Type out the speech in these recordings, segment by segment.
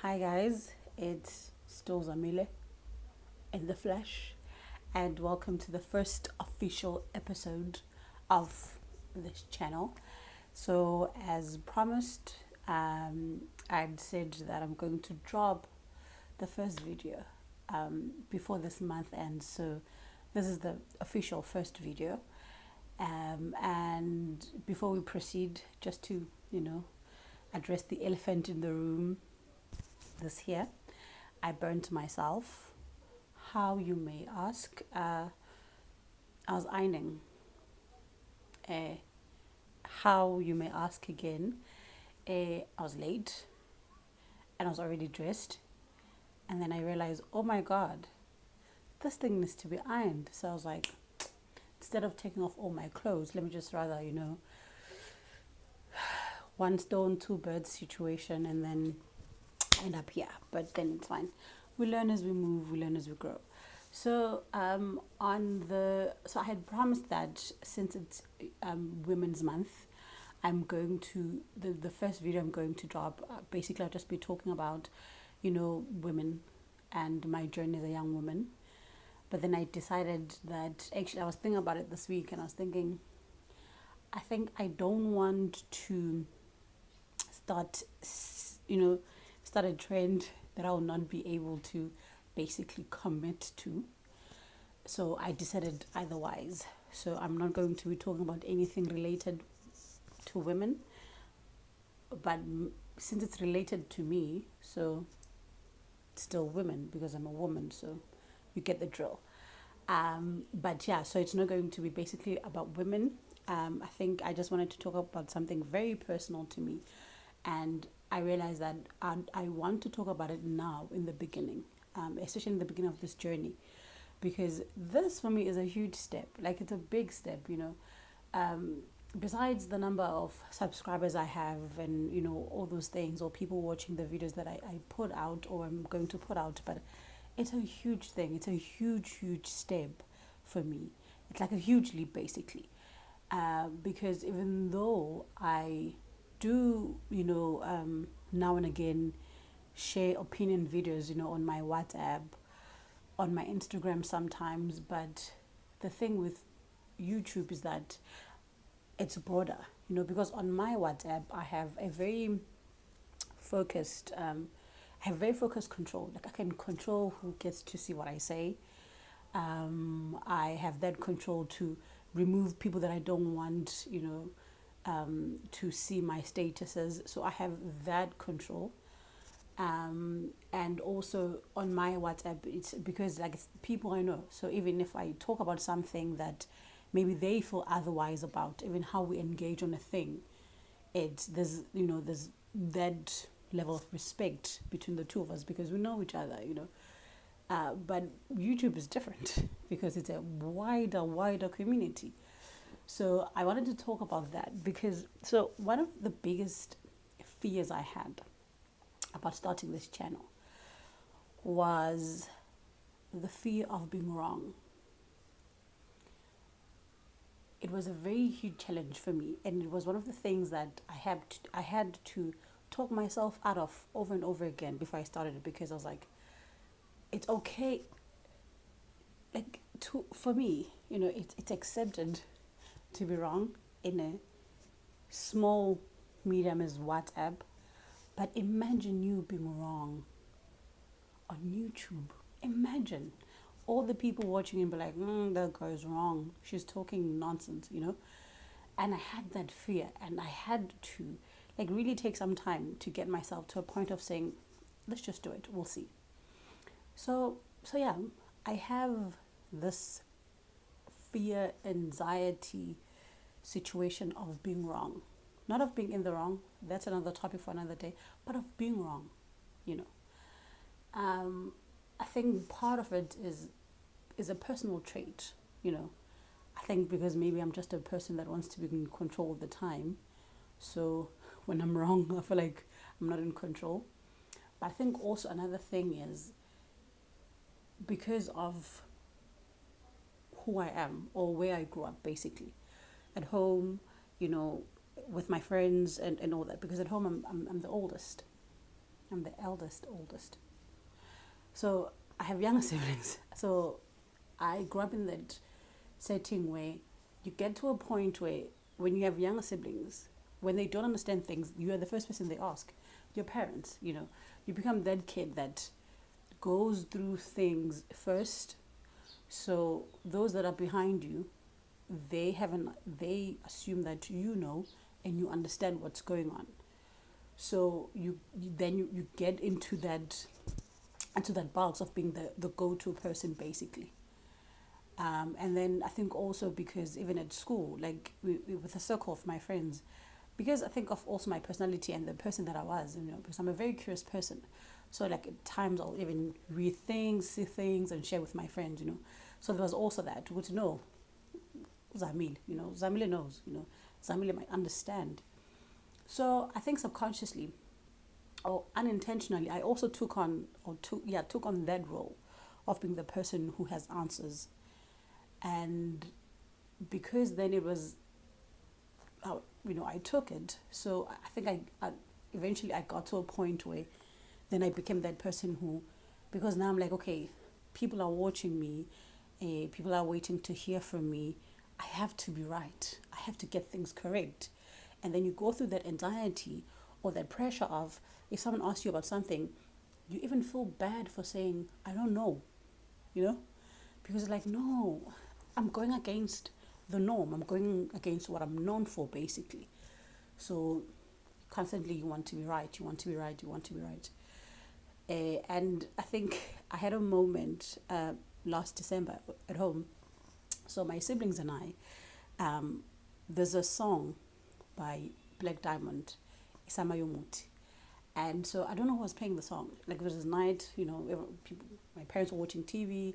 Hi guys, it's still Zamile in the flesh, and welcome to the first official episode of this channel. So, as promised, I'd said that I'm going to drop the first video before this month ends. So, this is the official first video. And before we proceed, just to address the elephant in the room, this here, I burnt myself. How, you may ask? I was ironing. Uh, how, you may ask again? I was late and I was already dressed, and then I realized, oh my god, this thing needs to be ironed. So I was like, instead of taking off all my clothes, let me just rather, one stone, two birds situation, and then end up here. But then it's fine. We learn as we move, we learn as we grow. So so I had promised that since it's Women's Month, I'm going to the first video I'm going to drop. Basically, I'll just be talking about, women and my journey as a young woman. But then I decided that actually I was thinking about it this week, and I was thinking, I think I don't want to start, start a trend that I will not be able to basically commit to. So I decided otherwise. So I'm not going to be talking about anything related to women, but since it's related to me, so it's still women because I'm a woman. So you get the drill. But yeah, so it's not going to be basically about women. I think I just wanted to talk about something very personal to me, and I realized that I want to talk about it now in the beginning, especially in the beginning of this journey, because this for me is a huge step. Like, it's a big step, besides the number of subscribers I have and, all those things, or people watching the videos that I put out or I'm going to put out. But it's a huge thing. It's a huge, huge step for me. It's like a huge leap, basically. Because even though I do, now and again share opinion videos, on my WhatsApp, on my Instagram sometimes, but the thing with YouTube is that it's broader, because on my WhatsApp I have a very focused, control. Like, I can control who gets to see what I say. I have that control to remove people that I don't want, to see my statuses. So I have that control. And also on my WhatsApp, it's because, like, it's people I know. So even if I talk about something that maybe they feel otherwise about, even how we engage on a thing, there's that level of respect between the two of us because we know each other, but YouTube is different because it's a wider community. So I wanted to talk about that because, so one of the biggest fears I had about starting this channel was the fear of being wrong. It was a very huge challenge for me, and it was one of the things that I had to talk myself out of over and over again before I started it, because I was like, it's okay, like, for me, it's accepted to be wrong in a small medium as WhatsApp, but imagine you being wrong on YouTube. Imagine all the people watching and be like, that girl's wrong, she's talking nonsense, and I had that fear, and I had to, like, really take some time to get myself to a point of saying, let's just do it, we'll see. So yeah, I have this fear, anxiety situation of being wrong. Not of being in the wrong, that's another topic for another day, but of being wrong, I think part of it is a personal trait, I think because maybe I'm just a person that wants to be in control all the time. So when I'm wrong, I feel like I'm not in control. But I think also another thing is because of who I am or where I grew up, basically. At home, with my friends and all that. Because at home, I'm the oldest. I'm the oldest. So I have younger siblings. So I grew up in that setting where you get to a point where when you have younger siblings, when they don't understand things, you are the first person they ask. Your parents, you become that kid that goes through things first. So those that are behind you, they assume that you know and you understand what's going on. So you get into that box of being the go-to person basically. And then I think also because even at school, like with a circle of my friends, because I think of also my personality and the person that I was, because I'm a very curious person. So like at times I'll even read things, see things, and share with my friends. So there was also that, to know Zamile, Zamile knows, Zamile might understand. So I think subconsciously or unintentionally, I also took on that role of being the person who has answers. And because then it was, I took it. So I think I eventually I got to a point where then I became that person who, because now I'm like, okay, people are watching me, people are waiting to hear from me. I have to be right. I have to get things correct. And then you go through that anxiety or that pressure of, if someone asks you about something, you even feel bad for saying, I don't know, because it's like, no, I'm going against the norm. I'm going against what I'm known for, basically. So constantly you want to be right, you want to be right, you want to be right. And I think I had a moment last December at home. So my siblings and I, there's a song by Black Diamond, Isama Yomuti. And so I don't know who was playing the song. Like it was this night, people, my parents were watching TV,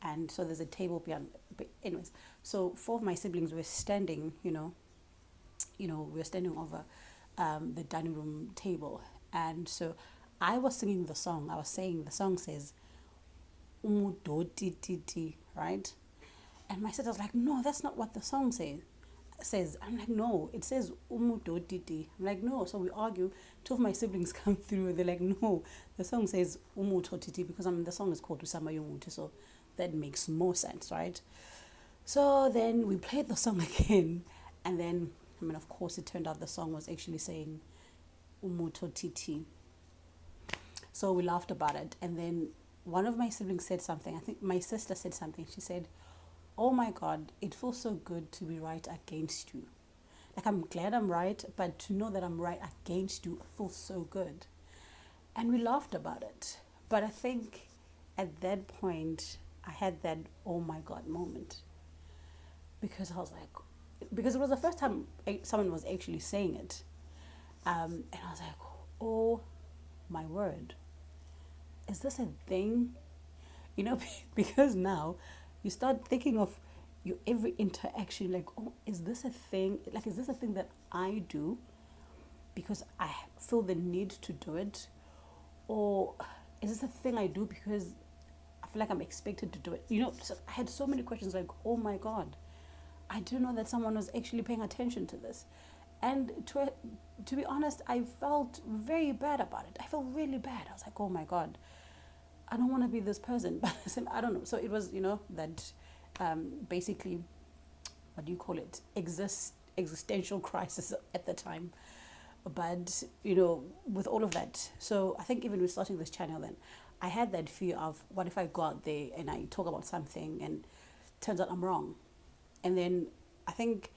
and so there's a table behind. But anyways, so four of my siblings were standing, we were standing over the dining room table, and so I was singing the song. I was saying the song says, "Umudotititi," right? And my sister was like, "No, that's not what the song says." I'm like, no, it says umudotiti. I'm like, no. So we argue. Two of my siblings come through. They're like, no, the song says umutotiti because the song is called Usama Yomuti, so that makes more sense, right? So then we played the song again, and then of course it turned out the song was actually saying umutotiti. So we laughed about it, and then one of my siblings said something. I think my sister said something. She said, "Oh my God, it feels so good to be right against you. Like, I'm glad I'm right, but to know that I'm right against you feels so good." And we laughed about it. But I think at that point, I had that oh my God moment. Because I was like, because it was the first time someone was actually saying it. And I was like, oh my word, is this a thing? Because now you start thinking of your every interaction, like, oh, is this a thing? Like, is this a thing that I do because I feel the need to do it? Or is this a thing I do because I feel like I'm expected to do it? So I had so many questions like, oh my God, I didn't know that someone was actually paying attention to this. And to be honest, I felt very bad about it. I felt really bad. I was like, oh my God, I don't want to be this person. But I don't know. So it was, that basically, what do you call it? Existential crisis at the time. But, with all of that. So I think even with starting this channel then, I had that fear of what if I go out there and I talk about something and turns out I'm wrong. And then I think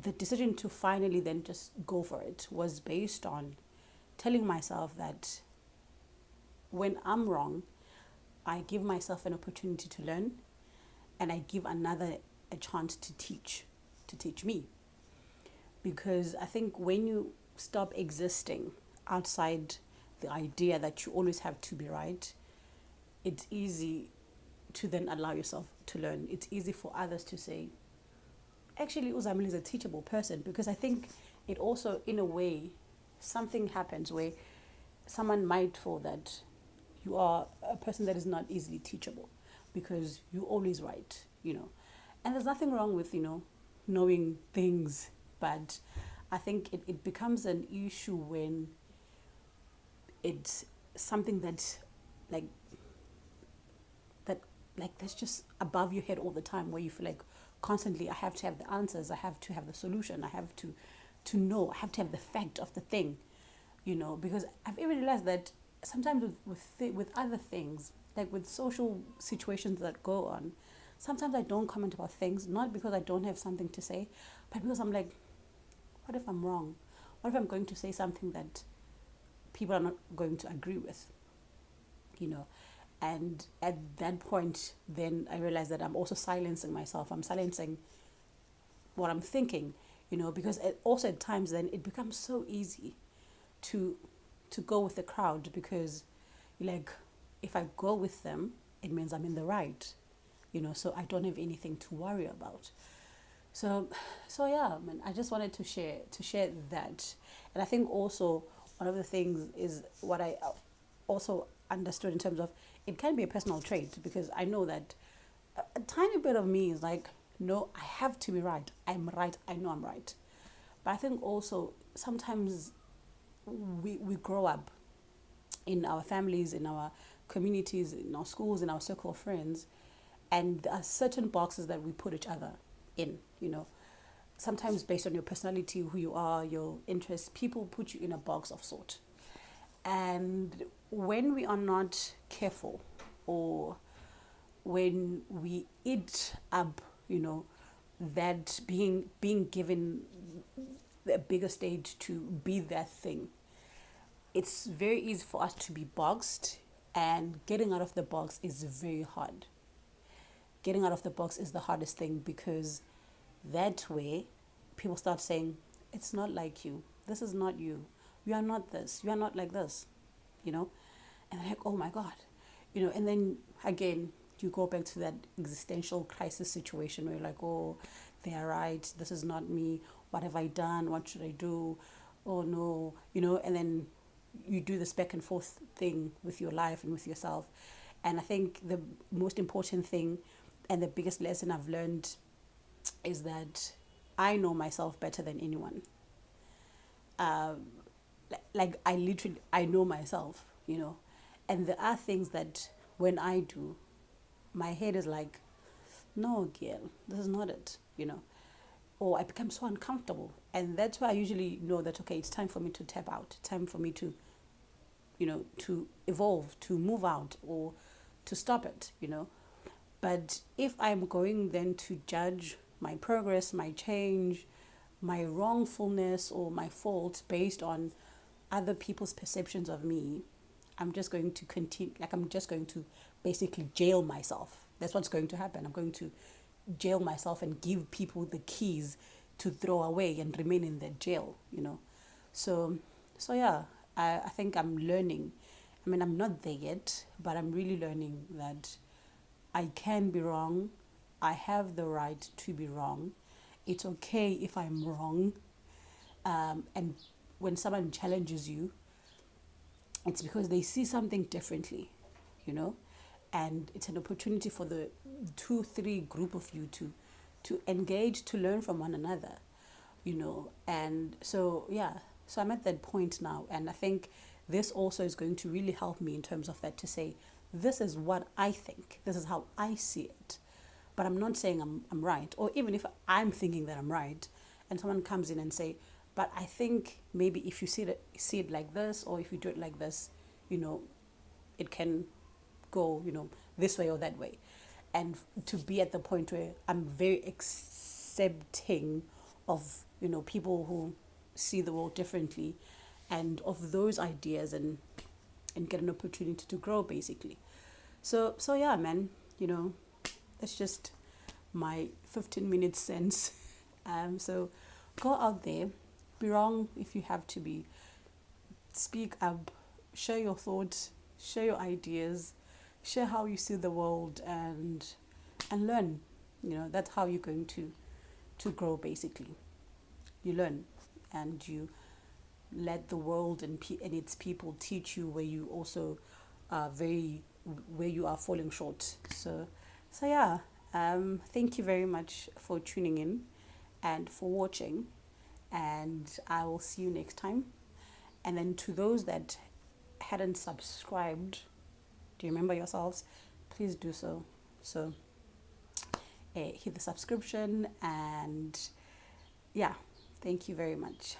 the decision to finally then just go for it was based on telling myself that when I'm wrong, I give myself an opportunity to learn, and I give another a chance to teach me. Because I think when you stop existing outside the idea that you always have to be right, it's easy to then allow yourself to learn. It's easy for others to say, actually, Uzamil is a teachable person, because I think it also, in a way, something happens where someone might feel that you are a person that is not easily teachable because you're always right, And there's nothing wrong with, knowing things, but I think it becomes an issue when it's something that like that that's just above your head all the time, where you feel like constantly I have to have the answers, I have to have the solution, I have to know, I have to have the fact of the thing, because I've even realized that sometimes with other things, like with social situations that go on, sometimes I don't comment about things, not because I don't have something to say, but because I'm like, what if I'm wrong? What if I'm going to say something that people are not going to agree with? And at that point, then I realized that I'm also silencing myself. I'm silencing what I'm thinking, because also at times then it becomes so easy to go with the crowd, because like, if I go with them, it means I'm in the right, so I don't have anything to worry about. So yeah, man, I just wanted to share that. And I think also one of the things is what I also understood in terms of, it can be a personal trait, because I know that a tiny bit of me is like, no, I have to be right. I'm right. I know I'm right. But I think also sometimes we grow up in our families, in our communities, in our schools, in our circle of friends, and there are certain boxes that we put each other in. Sometimes based on your personality, who you are, your interests, people put you in a box of sort. And when we are not careful, or when we eat up, that being given a bigger stage to be that thing, it's very easy for us to be boxed, and getting out of the box is very hard. Getting out of the box is the hardest thing, because that way people start saying, it's not like you, this is not you, you are not this, you are not like this, you know and they're like, oh my god, and then again you go back to that existential crisis situation where you're like, oh, they are right, this is not me, what have I done, what should I do, oh no, and then you do this back and forth thing with your life and with yourself. And I think the most important thing and the biggest lesson I've learned is that I know myself better than anyone. um, like I know myself, and there are things that when I do, my head is like, no, girl, this is not it, or I become so uncomfortable. And that's why I usually know that, okay, it's time for me to tap out, time for me to, to evolve, to move out, or to stop it, But if I'm going then to judge my progress, my change, my wrongfulness, or my fault based on other people's perceptions of me, I'm just going to continue, like, I'm just going to basically jail myself. That's what's going to happen. I'm going to jail myself and give people the keys to throw away and remain in that jail. So, yeah, I think I'm learning. I mean, I'm not there yet, but I'm really learning that I can be wrong. I have the right to be wrong. It's okay if I'm wrong. And when someone challenges you, it's because they see something differently, you know, and it's an opportunity for the 2, 3 group of you to engage, to learn from one another, And so, yeah, so I'm at that point now, and I think this also is going to really help me in terms of that, to say, this is what I think, this is how I see it. But I'm not saying I'm right, or even if I'm thinking that I'm right, and someone comes in and say, but I think maybe if you see it like this, or if you do it like this, it can go, this way or that way. And to be at the point where I'm very accepting of, people who see the world differently, and of those ideas, and get an opportunity to grow, basically. So yeah, man, that's just my 15-minute sense. So go out there, be wrong if you have to be, speak up, share your thoughts, share your ideas, share how you see the world, and learn. That's how you're going to grow, basically. You learn, and you let the world and its people teach you where you also are where you are falling short. So yeah, thank you very much for tuning in and for watching, and I will see you next time. And then to those that hadn't subscribed, do you remember yourselves? Please do so. So hit the subscription, and yeah, thank you very much.